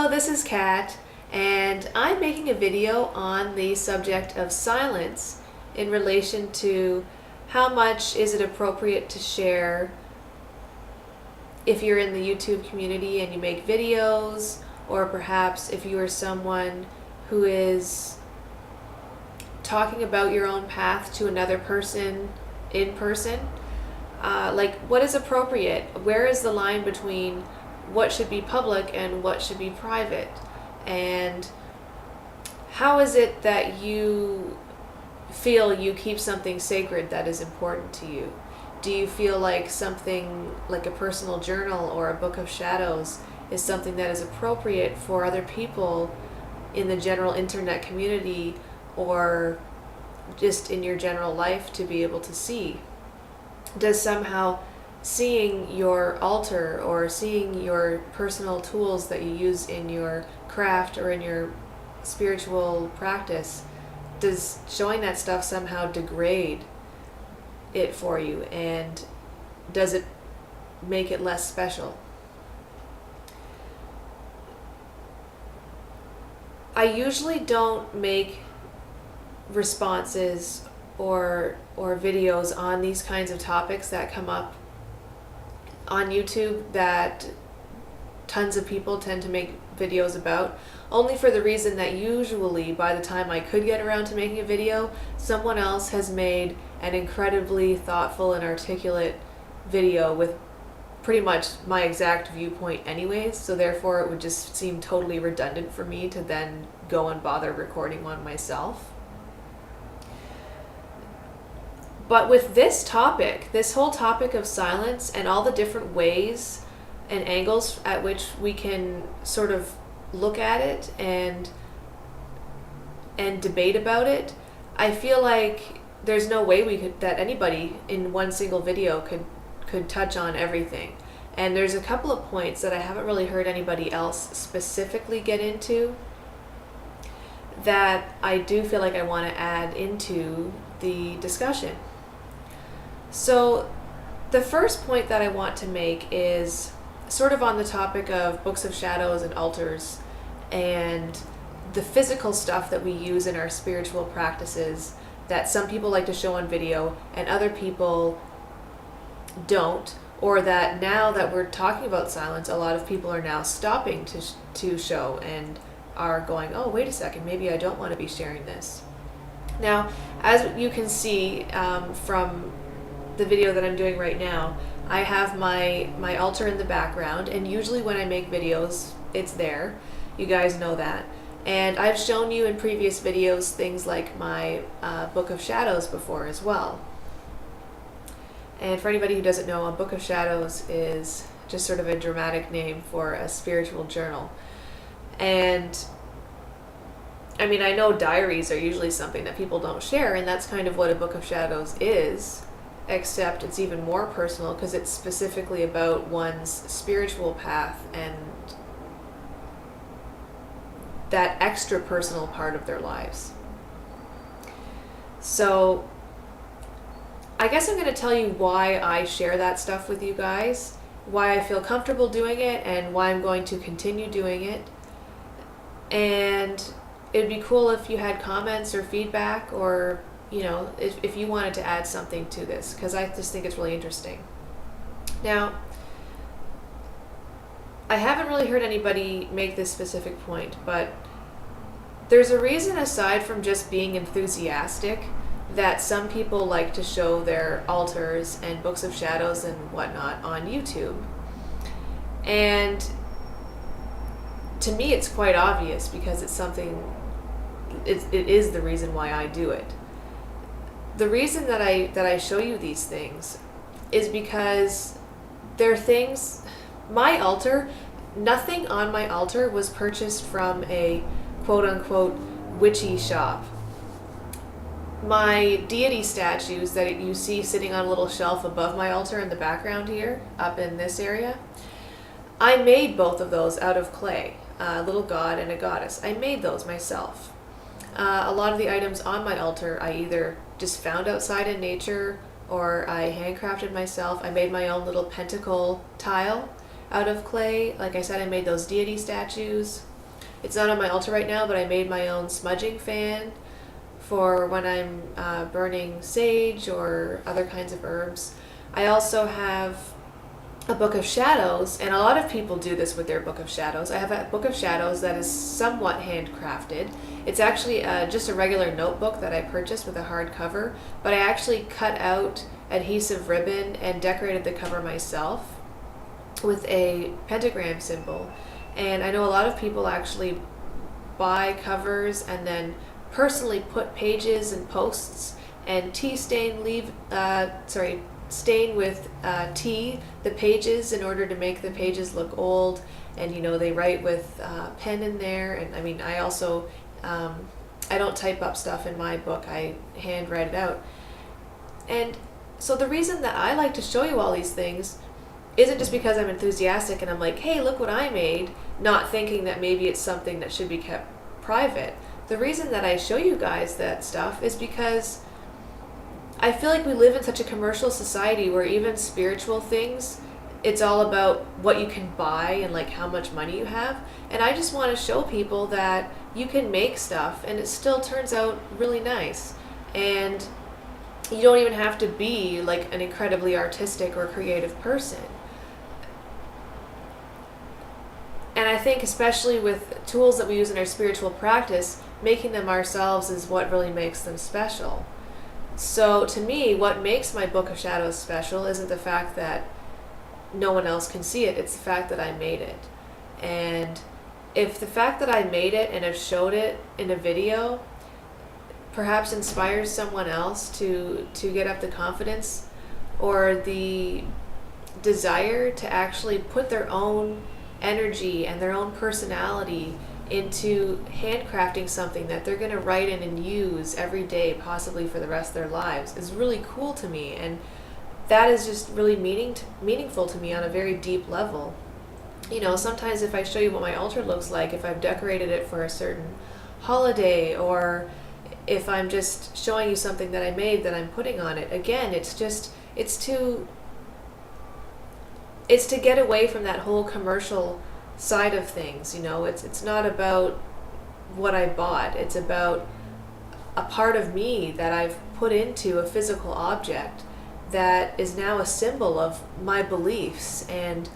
Hello, this is Kat, and I'm making a video on the subject of silence in relation to how much is it appropriate to share if you're in the YouTube community and you make videos, or perhaps if you are someone who is talking about your own path to another person in person. Like, what is appropriate? Where is the line between what should be public and what should be private? And how is it that you feel you keep something sacred that is important to you? Do you feel like something like a personal journal or a book of shadows is something that is appropriate for other people in the general internet community or just in your general life to be able to see? Does somehow seeing your altar or seeing your personal tools that you use in your craft or in your spiritual practice, does showing that stuff somehow degrade it for you, and does it make it less special? I usually don't make responses or videos on these kinds of topics that come up on YouTube that tons of people tend to make videos about, only for the reason that usually by the time I could get around to making a video, someone else has made an incredibly thoughtful and articulate video with pretty much my exact viewpoint anyways, so therefore it would just seem totally redundant for me to then go and bother recording one myself. But with this topic, this whole topic of silence and all the different ways and angles at which we can sort of look at it and debate about it, I feel like there's no way that anybody in one single video could touch on everything. And there's a couple of points that I haven't really heard anybody else specifically get into that I do feel like I want to add into the discussion. So the first point that I want to make is sort of on the topic of books of shadows and altars and the physical stuff that we use in our spiritual practices that some people like to show on video and other people don't, or that now that we're talking about silence, a lot of people are now stopping to show and are going, oh, wait a second, maybe I don't want to be sharing this. Now, as you can see from the video that I'm doing right now, I have my altar in the background, and usually when I make videos, it's there. You guys know that. And I've shown you in previous videos things like my Book of Shadows before as well. And for anybody who doesn't know, a Book of Shadows is just sort of a dramatic name for a spiritual journal. And I mean, I know diaries are usually something that people don't share, and that's kind of what a Book of Shadows is, except it's even more personal because it's specifically about one's spiritual path and that extra personal part of their lives. So I guess I'm going to tell you why I share that stuff with you guys, why I feel comfortable doing it, and why I'm going to continue doing it. And it'd be cool if you had comments or feedback, or you know, if you wanted to add something to this, because I just think it's really interesting. Now, I haven't really heard anybody make this specific point, but there's a reason aside from just being enthusiastic that some people like to show their altars and books of shadows and whatnot on YouTube. And to me, it's quite obvious because it's something, it is the reason why I do it. The reason that I show you these things is because they're things, my altar, nothing on my altar was purchased from a quote-unquote witchy shop. My deity statues that you see sitting on a little shelf above my altar in the background here, up in this area, I made both of those out of clay, a little god and a goddess. I made those myself. A lot of the items on my altar I either just found outside in nature or I handcrafted myself. I made my own little pentacle tile out of clay. Like I said, I made those deity statues. It's not on my altar right now, but I made my own smudging fan for when I'm burning sage or other kinds of herbs. I also have a book of shadows, and a lot of people do this with their book of shadows. I have a book of shadows that is somewhat handcrafted. It's actually just a regular notebook that I purchased with a hard cover, but I actually cut out adhesive ribbon and decorated the cover myself with a pentagram symbol. And I know a lot of people actually buy covers and then personally put pages and posts and stain with tea the pages in order to make the pages look old, and they write with pen in there. And I mean, I also I don't type up stuff in my book, I hand write it out. And so the reason that I like to show you all these things isn't just because I'm enthusiastic and I'm like, hey, look what I made, not thinking that maybe it's something that should be kept private. The reason that I show you guys that stuff is because I feel like we live in such a commercial society where even spiritual things, it's all about what you can buy and like how much money you have. And I just want to show people that you can make stuff and it still turns out really nice. And you don't even have to be like an incredibly artistic or creative person. And I think especially with tools that we use in our spiritual practice, making them ourselves is what really makes them special. So to me, what makes my Book of Shadows special isn't the fact that no one else can see it, it's the fact that I made it. And if the fact that I made it and have showed it in a video perhaps inspires someone else to get up the confidence or the desire to actually put their own energy and their own personality into handcrafting something that they're going to write in and use every day, possibly for the rest of their lives, is really cool to me. And that is just really meaningful to me on a very deep level. Sometimes if I show you what my altar looks like, if I've decorated it for a certain holiday, or if I'm just showing you something that I made that I'm putting on it, again, it's to get away from that whole commercial side of things. It's not about what I bought, it's about a part of me that I've put into a physical object that is now a symbol of my beliefs and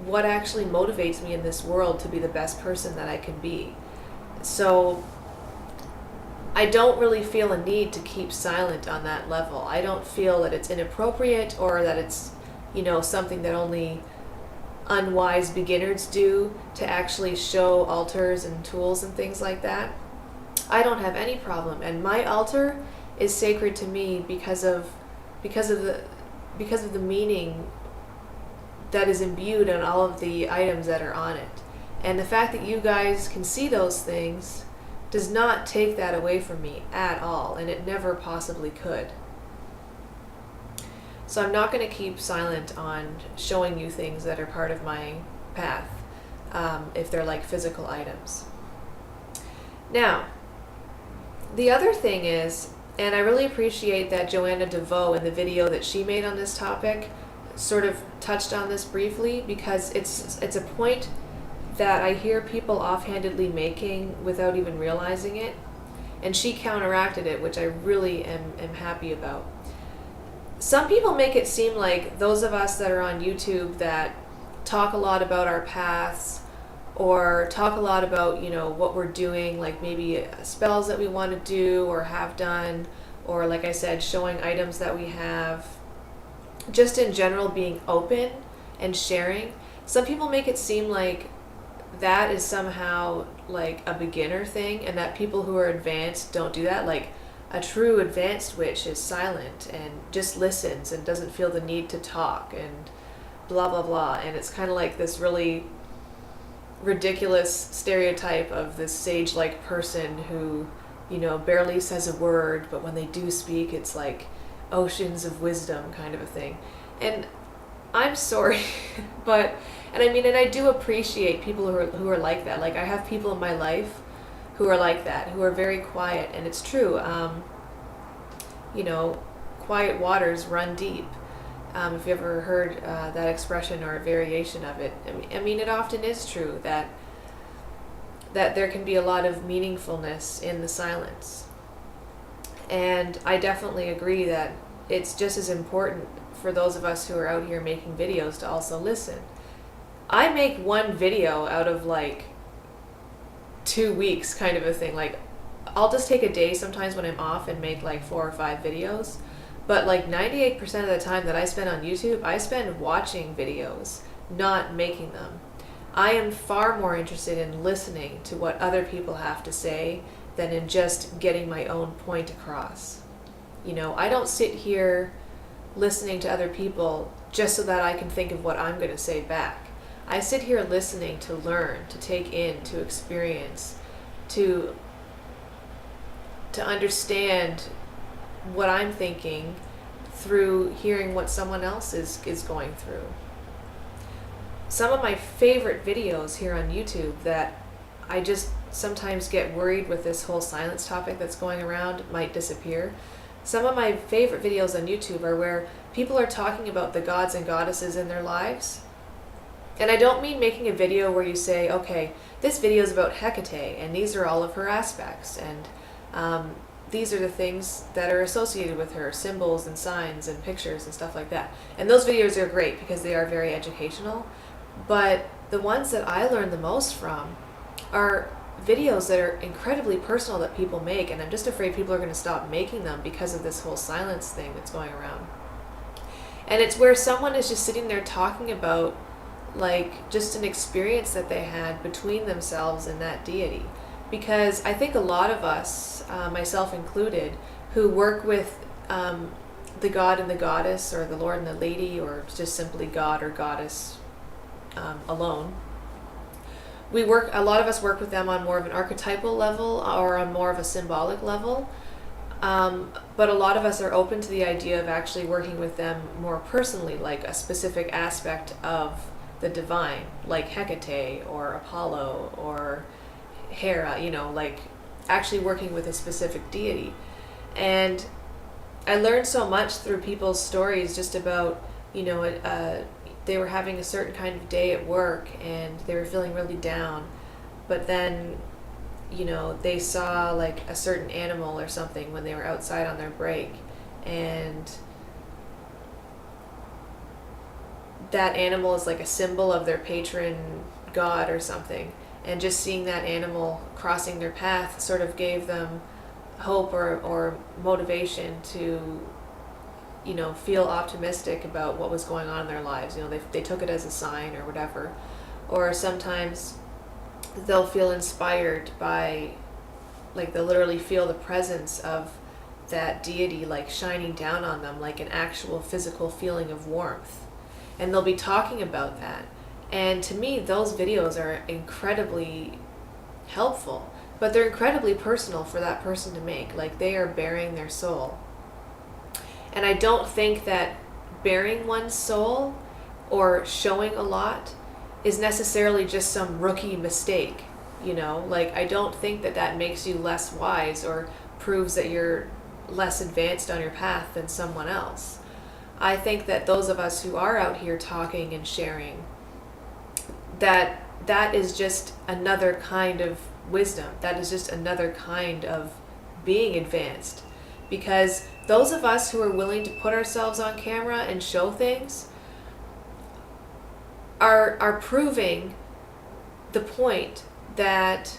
what actually motivates me in this world to be the best person that I can be. So I don't really feel a need to keep silent on that level. I don't feel that it's inappropriate or that it's something that only unwise beginners do, to actually show altars and tools and things like that. I don't have any problem, and my altar is sacred to me because of the meaning that is imbued in all of the items that are on it. And the fact that you guys can see those things does not take that away from me at all, and it never possibly could. So I'm not going to keep silent on showing you things that are part of my path, if they're like physical items. Now, the other thing is, and I really appreciate that Joanna DeVoe in the video that she made on this topic sort of touched on this briefly, because it's a point that I hear people offhandedly making without even realizing it, and she counteracted it, which I really am happy about. Some people make it seem like those of us that are on YouTube that talk a lot about our paths or talk a lot about, what we're doing, like maybe spells that we want to do or have done, or like I said, showing items that we have, just in general being open and sharing. Some people make it seem like that is somehow like a beginner thing, and that people who are advanced don't do that. Like, a true advanced witch is silent and just listens and doesn't feel the need to talk and blah blah blah. And it's kind of like this really ridiculous stereotype of this sage-like person who, barely says a word, but when they do speak, it's like oceans of wisdom kind of a thing. And I'm sorry, but, and I do appreciate people who are like that. Like, I have people in my life who are like that, who are very quiet, and it's true. Quiet waters run deep. If you ever heard that expression or a variation of it, it often is true that that there can be a lot of meaningfulness in the silence. And I definitely agree that it's just as important for those of us who are out here making videos to also listen. I make one video out of like 2 weeks kind of a thing. Like, I'll just take a day sometimes when I'm off and make like 4 or 5 videos. But like 98% of the time that I spend on YouTube, I spend watching videos, not making them. I am far more interested in listening to what other people have to say than in just getting my own point across. You know, I don't sit here listening to other people just so that I can think of what I'm going to say back. I sit here listening to learn, to take in, to experience, to understand what I'm thinking through hearing what someone else is going through. Some of my favorite videos here on YouTube that I just sometimes get worried with this whole silence topic that's going around might disappear. Some of my favorite videos on YouTube are where people are talking about the gods and goddesses in their lives. And I don't mean making a video where you say, okay, this video is about Hecate, and these are all of her aspects, and these are the things that are associated with her, symbols and signs and pictures and stuff like that. And those videos are great because they are very educational. But the ones that I learn the most from are videos that are incredibly personal that people make, and I'm just afraid people are going to stop making them because of this whole silence thing that's going around. And it's where someone is just sitting there talking about like just an experience that they had between themselves and that deity. Because I think a lot of us, myself included, who work with the god and the goddess, or the lord and the lady, or just simply god or goddess alone, a lot of us work with them on more of an archetypal level or on more of a symbolic level. But a lot of us are open to the idea of actually working with them more personally, like a specific aspect of the divine, like Hecate or Apollo or Hera, you know, like actually working with a specific deity. And I learned so much through people's stories just about, you know, they were having a certain kind of day at work and they were feeling really down, but then, you know, they saw like a certain animal or something when they were outside on their break, and that animal is like a symbol of their patron god or something, and just seeing that animal crossing their path sort of gave them hope or motivation to, you know, feel optimistic about what was going on in their lives. You know, they took it as a sign or whatever. Or sometimes they'll feel inspired by, like, they'll literally feel the presence of that deity like shining down on them, like an actual physical feeling of warmth. And they'll be talking about that. And to me, those videos are incredibly helpful, but they're incredibly personal for that person to make. Like, they are bearing their soul. And I don't think that bearing one's soul or showing a lot is necessarily just some rookie mistake, you know? Like, I don't think that that makes you less wise or proves that you're less advanced on your path than someone else. I think that those of us who are out here talking and sharing, that is just another kind of wisdom. That is just another kind of being advanced. Because those of us who are willing to put ourselves on camera and show things are proving the point that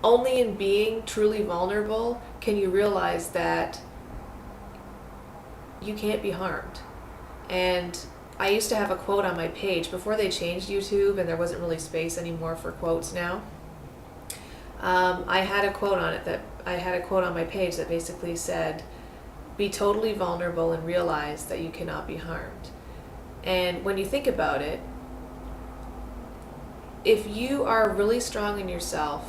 only in being truly vulnerable can you realize that you can't be harmed. And I used to have a quote on my page before they changed YouTube and there wasn't really space anymore for quotes now. I had a quote on my page that basically said, "Be totally vulnerable and realize that you cannot be harmed." And when you think about it, if you are really strong in yourself,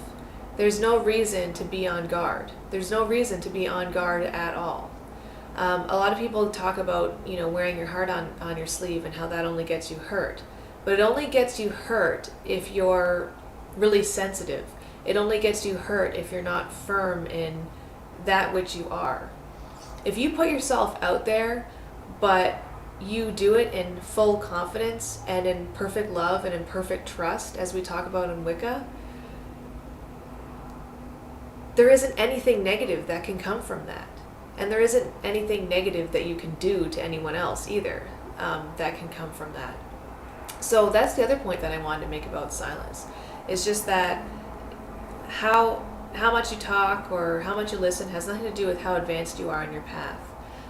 there's no reason to be on guard. There's no reason to be on guard at all. A lot of people talk about, you know, wearing your heart on your sleeve and how that only gets you hurt. But it only gets you hurt if you're really sensitive. It only gets you hurt if you're not firm in that which you are. If you put yourself out there, but you do it in full confidence and in perfect love and in perfect trust, as we talk about in Wicca, there isn't anything negative that can come from that. And there isn't anything negative that you can do to anyone else either, that can come from that. So that's the other point that I wanted to make about silence. It's just that how much you talk or how much you listen has nothing to do with how advanced you are on your path.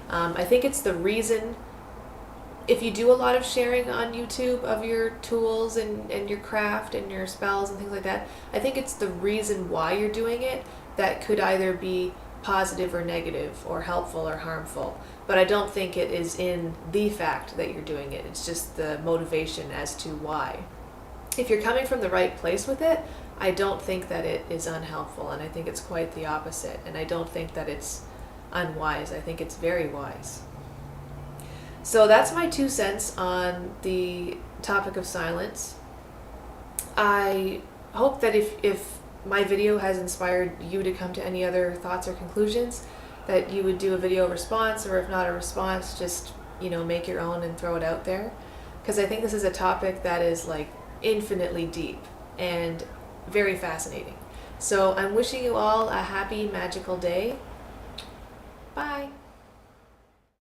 I think it's the reason, if you do a lot of sharing on YouTube of your tools and your craft and your spells and things like that, I think it's the reason why you're doing it that could either be positive or negative or helpful or harmful. But I don't think it is in the fact that you're doing it. It's just the motivation as to why. If you're coming from the right place with it, I don't think that it is unhelpful, and I think it's quite the opposite. And I don't think that it's unwise. I think it's very wise. So that's my 2 cents on the topic of silence. I hope that if my video has inspired you to come to any other thoughts or conclusions, that you would do a video response, or if not a response, just, make your own and throw it out there. Because I think this is a topic that is like infinitely deep and very fascinating. So I'm wishing you all a happy, magical day. Bye.